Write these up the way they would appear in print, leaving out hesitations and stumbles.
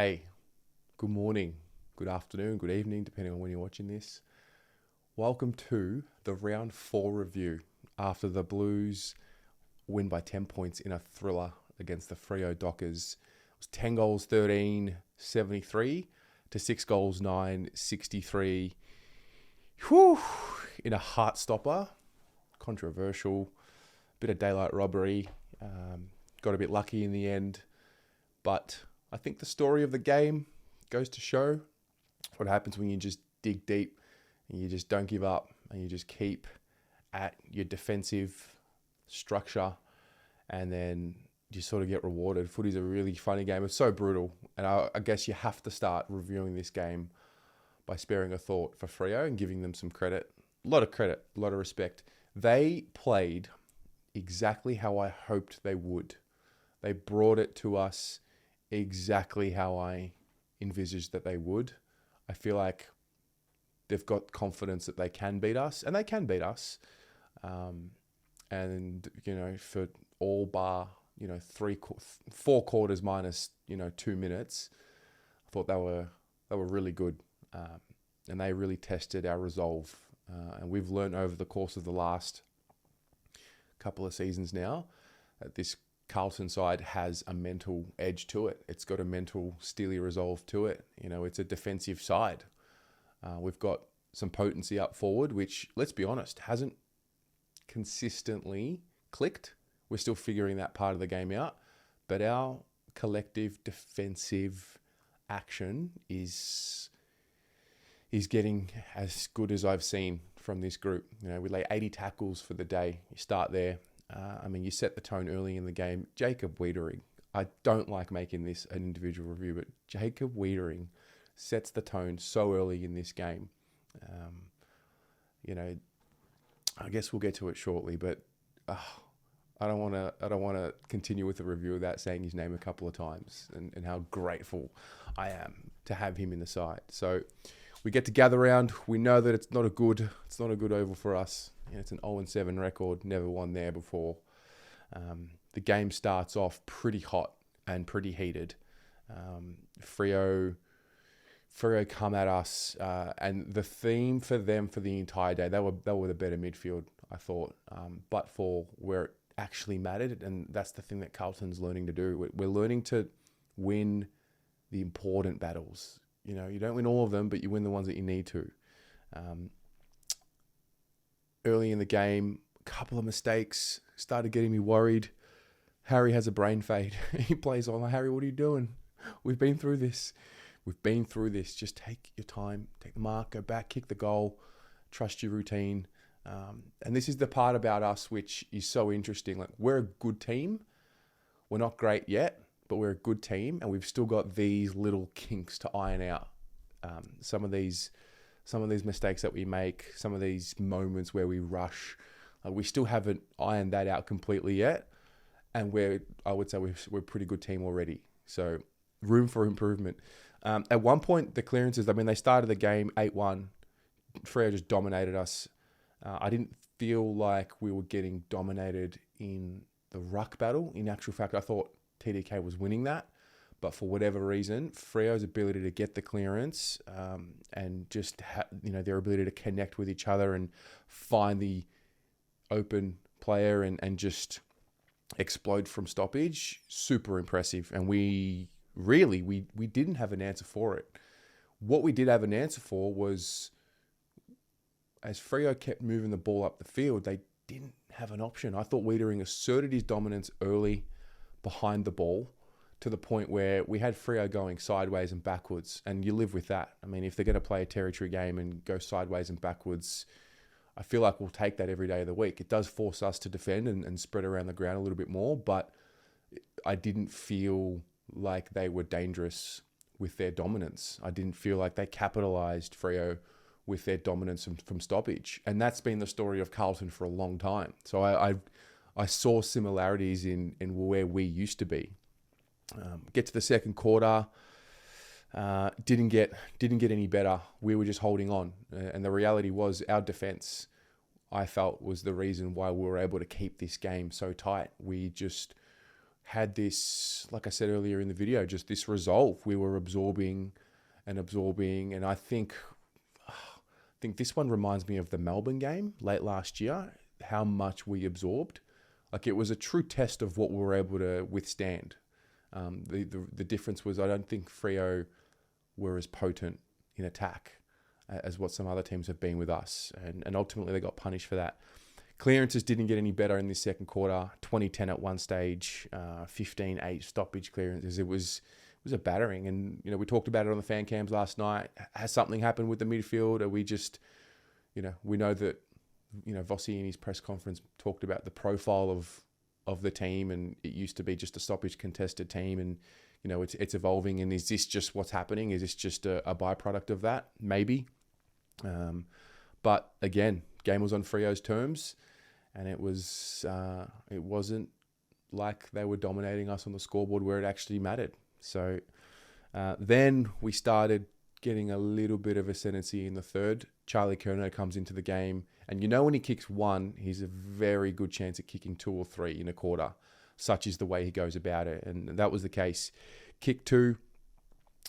day, good morning, good afternoon, good evening, depending on when you're watching this. Welcome to the round 4 review after the Blues win by 10 points in a thriller against the Freo Dockers. It was 10 goals, 13, 73 to 6 goals, 9, 63. Whew, in a heart stopper, controversial, bit of daylight robbery. Got a bit lucky in the end, but I think the story of the game goes to show what happens when you just dig deep and you just don't give up and you just keep at your defensive structure, and then you sort of get rewarded. Footy's a really funny game. It's so brutal, and I guess you have to start reviewing this game by sparing a thought for Freo and giving them some credit. A lot of respect. They played exactly how I hoped they would. They brought it to us exactly how I envisaged that they would. I feel like they've got confidence that they can beat us, and they can beat us. And, for all bar, 4 quarters minus, 2 minutes, I thought they were really good. And they really tested our resolve. And we've learned over the course of the last couple of seasons now that this Carlton side has a mental edge to it. It's got a mental steely resolve to it. It's a defensive side. We've got some potency up forward, which, let's be honest, hasn't consistently clicked. We're still figuring that part of the game out. But our collective defensive action is getting as good as I've seen from this group. We lay 80 tackles for the day. You start there. You set the tone early in the game. Jacob Wiedering, I don't like making this an individual review, but Jacob Wiedering sets the tone so early in this game. I guess we'll get to it shortly, but I don't want to continue with the review without saying his name a couple of times and how grateful I am to have him in the side. So we get to gather around. We know that it's not a good oval for us. It's an 0-7 record, never won there before. The game starts off pretty hot and pretty heated. Freo come at us, and the theme for them for the entire day, they were the better midfield, I thought, but for where it actually mattered, and that's the thing that Carlton's learning to do. We're learning to win the important battles. You don't win all of them, but you win the ones that you need to. Early in the game, a couple of mistakes started getting me worried. Harry has a brain fade. He plays on. Harry, what are you doing? We've been through this. Just take your time, take the mark, go back, kick the goal, trust your routine. And this is the part about us which is so interesting. Like, we're a good team. We're not great yet, but we're a good team, and we've still got these little kinks to iron out. Some of these mistakes that we make, some of these moments where we rush, we still haven't ironed that out completely yet. And I would say we're a pretty good team already. So room for improvement. At one point, the clearances, they started the game 8-1. Freo just dominated us. I didn't feel like we were getting dominated in the ruck battle. In actual fact, I thought TDK was winning that. But for whatever reason, Freo's ability to get the clearance and just their ability to connect with each other and find the open player and just explode from stoppage, super impressive. And we didn't have an answer for it. What we did have an answer for was, as Freo kept moving the ball up the field, they didn't have an option. I thought Wiedering asserted his dominance early behind the ball, to the point where we had Freo going sideways and backwards, and you live with that. If they're going to play a territory game and go sideways and backwards, I feel like we'll take that every day of the week. It does force us to defend and spread around the ground a little bit more, but I didn't feel like they were dangerous with their dominance. I didn't feel like they capitalised Freo with their dominance from stoppage. And that's been the story of Carlton for a long time. So I saw similarities in where we used to be. Get to the second quarter, didn't get any better. We were just holding on, and the reality was our defense, I felt, was the reason why we were able to keep this game so tight. We just had this, like I said earlier in the video, just this resolve. We were absorbing, and I think this one reminds me of the Melbourne game late last year, how much we absorbed. Like, it was a true test of what we were able to withstand. The difference was, I don't think Freo were as potent in attack as what some other teams have been with us. And ultimately they got punished for that. Clearances didn't get any better in this second quarter. 20-10 at one stage, 15-8 stoppage clearances. It was a battering. And, we talked about it on the fan cams last night. Has something happened with the midfield? Are we just, we know that, Vossi in his press conference talked about the profile of the team, and it used to be just a stoppage contested team, and it's evolving. And is this just what's happening? Is this just a byproduct of that? Maybe. But again, game was on Freo's terms, and it wasn't like they were dominating us on the scoreboard where it actually mattered. So then we started getting a little bit of ascendancy in the third. Charlie Curnow comes into the game, and when he kicks one, he's a very good chance at kicking 2 or 3 in a quarter. Such is the way he goes about it, and that was the case. Kick 2,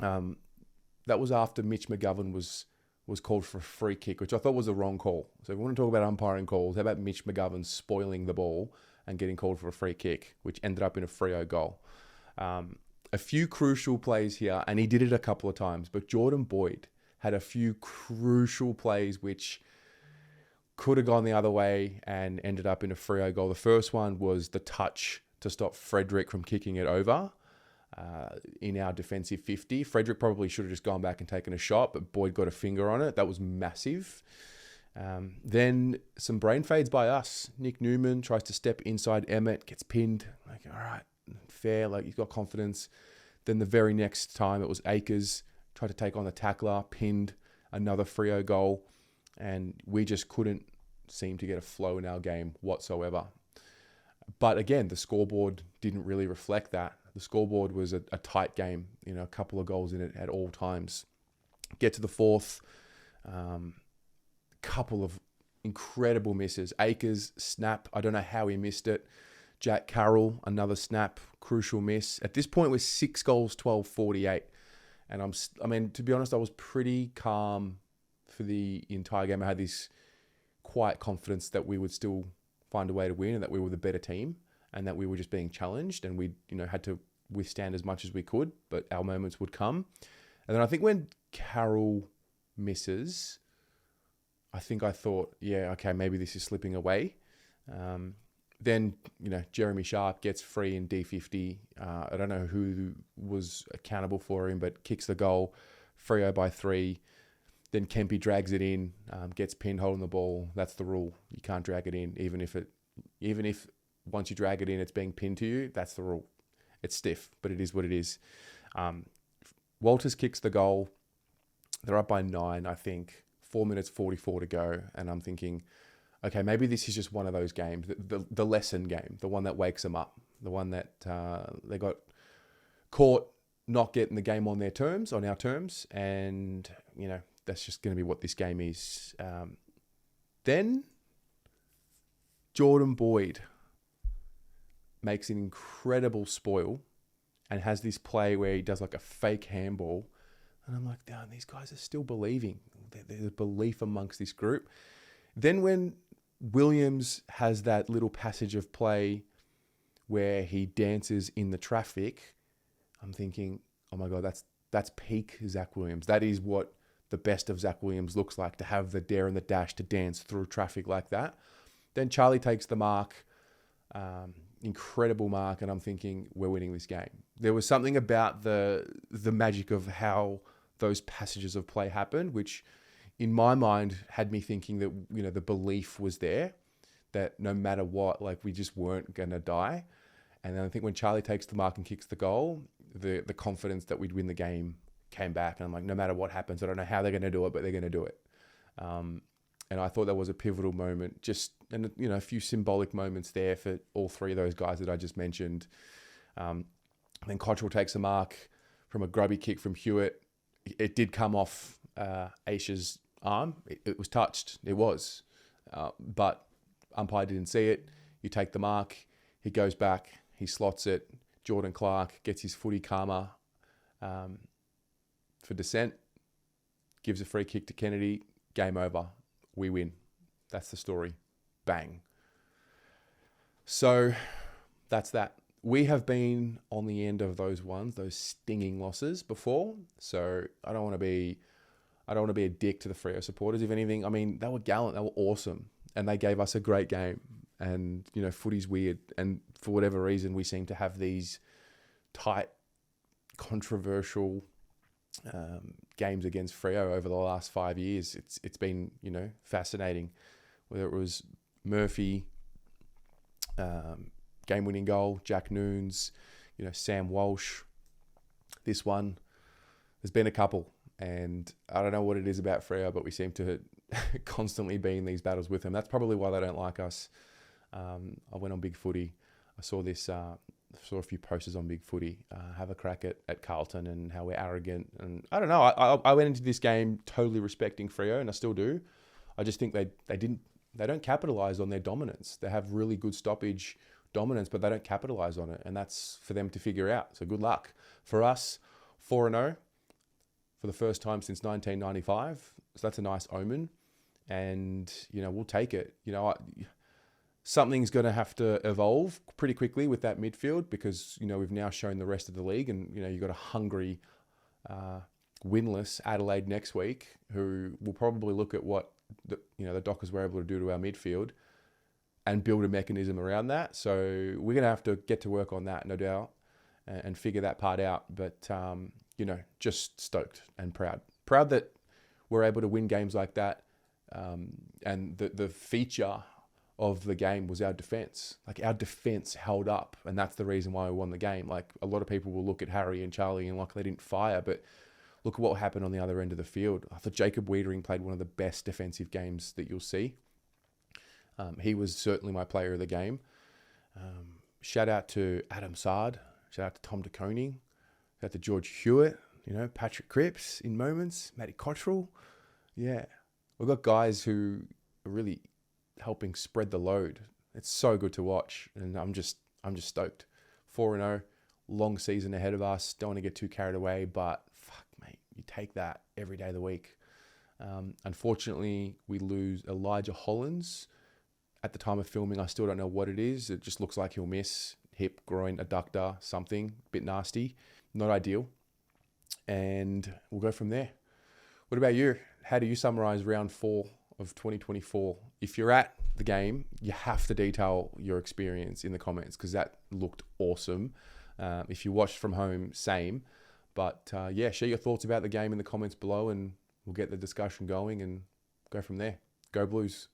that was after Mitch McGovern was called for a free kick, which I thought was a wrong call. So if we want to talk about umpiring calls, how about Mitch McGovern spoiling the ball and getting called for a free kick, which ended up in a Freo goal. A few crucial plays here, and he did it a couple of times, but Jordan Boyd had a few crucial plays which could have gone the other way and ended up in a Freo goal. The first one was the touch to stop Frederick from kicking it over in our defensive 50. Frederick probably should have just gone back and taken a shot, but Boyd got a finger on it. That was massive. Then some brain fades by us. Nick Newman tries to step inside Emmett, gets pinned. Like, all right, fair, like he's got confidence. Then the very next time it was Akers, tried to take on the tackler, pinned, another Freo goal, and we just couldn't seem to get a flow in our game whatsoever. But again, the scoreboard didn't really reflect that. The scoreboard was a tight game, a couple of goals in it at all times. Get to the fourth, couple of incredible misses. Akers, snap, I don't know how he missed it. Jack Carroll, another snap, crucial miss. At this point, we're 6 goals, 12-48. And to be honest, I was pretty calm for the entire game. I had this quiet confidence that we would still find a way to win, and that we were the better team, and that we were just being challenged, and we had to withstand as much as we could, but our moments would come. And then I think when Carroll misses, I thought, yeah, okay, maybe this is slipping away. Then, Jeremy Sharp gets free in D50. I don't know who was accountable for him, but kicks the goal. Freo by 3. Then Kempy drags it in, gets pinned holding the ball. That's the rule. You can't drag it in, even if once you drag it in, it's being pinned to you. That's the rule. It's stiff, but it is what it is. Walters kicks the goal. They're up by 9, I think. 4 minutes 44 to go, and I'm thinking, okay, maybe this is just one of those games, the lesson game, the one that wakes them up, the one that they got caught not getting the game on our terms, and that's just going to be what this game is. Then Jordan Boyd makes an incredible spoil and has this play where he does like a fake handball, and I'm like, damn, these guys are still believing. There's a belief amongst this group. Then when Williams has that little passage of play where he dances in the traffic, I'm thinking, oh my God, that's peak Zach Williams. That is what the best of Zach Williams looks like, to have the dare and the dash to dance through traffic like that. Then Charlie takes the mark, incredible mark, and I'm thinking, we're winning this game. There was something about the magic of how those passages of play happened, which in my mind had me thinking that, the belief was there, that no matter what, like, we just weren't going to die. And then I think when Charlie takes the mark and kicks the goal, the confidence that we'd win the game came back. And I'm like, no matter what happens, I don't know how they're going to do it, but they're going to do it. And I thought that was a pivotal moment, and a few symbolic moments there for all 3 of those guys that I just mentioned. Then Cottrell takes a mark from a grubby kick from Hewitt. It did come off Aisha's arm. It was touched. It was. But umpire didn't see it. You take the mark. He goes back. He slots it. Jordan Clark gets his footy karma for dissent, gives a free kick to Kennedy, game over, we win. That's the story. Bang. So that's that. We have been on the end of those stinging losses before. So I don't want to be a dick to the Freo supporters. If anything, I mean, they were gallant, they were awesome, and they gave us a great game. And, you know, footy's weird. And for whatever reason, we seem to have these tight, controversial games against Freo over the last 5 years. It's been, you know, fascinating. Whether it was Murphy, game-winning goal, Jack Noons, you know, Sam Walsh. This one, there's been a couple. And I don't know what it is about Freo, but we seem to constantly be in these battles with them. That's probably why they don't like us. I went on Big Footy. I saw a few posters on Big Footy. Have a crack at Carlton and how we're arrogant. And I don't know. I went into this game totally respecting Freo, and I still do. I just think they don't capitalise on their dominance. They have really good stoppage dominance, but they don't capitalise on it, and that's for them to figure out. So good luck. For us, 4-0 for the first time since 1995. So that's a nice omen, and you know, we'll take it. You know, something's going to have to evolve pretty quickly with that midfield, because, you know, we've now shown the rest of the league, and, you know, you've got a hungry, winless Adelaide next week, who will probably look at what the Dockers were able to do to our midfield and build a mechanism around that. So we're going to have to get to work on that, no doubt, and figure that part out. But, you know, just stoked and proud. Proud that we're able to win games like that. And the feature of the game was our defence. Like, our defence held up, and that's the reason why we won the game. Like, a lot of people will look at Harry and Charlie and like they didn't fire, but look at what happened on the other end of the field. I thought Jacob Wiedering played one of the best defensive games that you'll see. He was certainly my player of the game. Shout out to Adam Sard. Shout out to Tom de Koning. Shout out to George Hewitt. You know, Patrick Cripps in moments. Matty Cottrell. Yeah. We've got guys who are really helping spread the load. It's so good to watch, and I'm just stoked. 4-0, long season ahead of us. Don't want to get too carried away, but fuck, mate, you take that every day of the week. Unfortunately, we lose Elijah Hollins. At the time of filming, I still don't know what it is. It just looks like he'll miss. Hip, groin, adductor, something. Bit nasty. Not ideal. And we'll go from there. What about you? How do you summarise round 4 of 2024? If you're at the game, you have to detail your experience in the comments, because that looked awesome. If you watched from home, same. But yeah, share your thoughts about the game in the comments below, and we'll get the discussion going and go from there. Go Blues.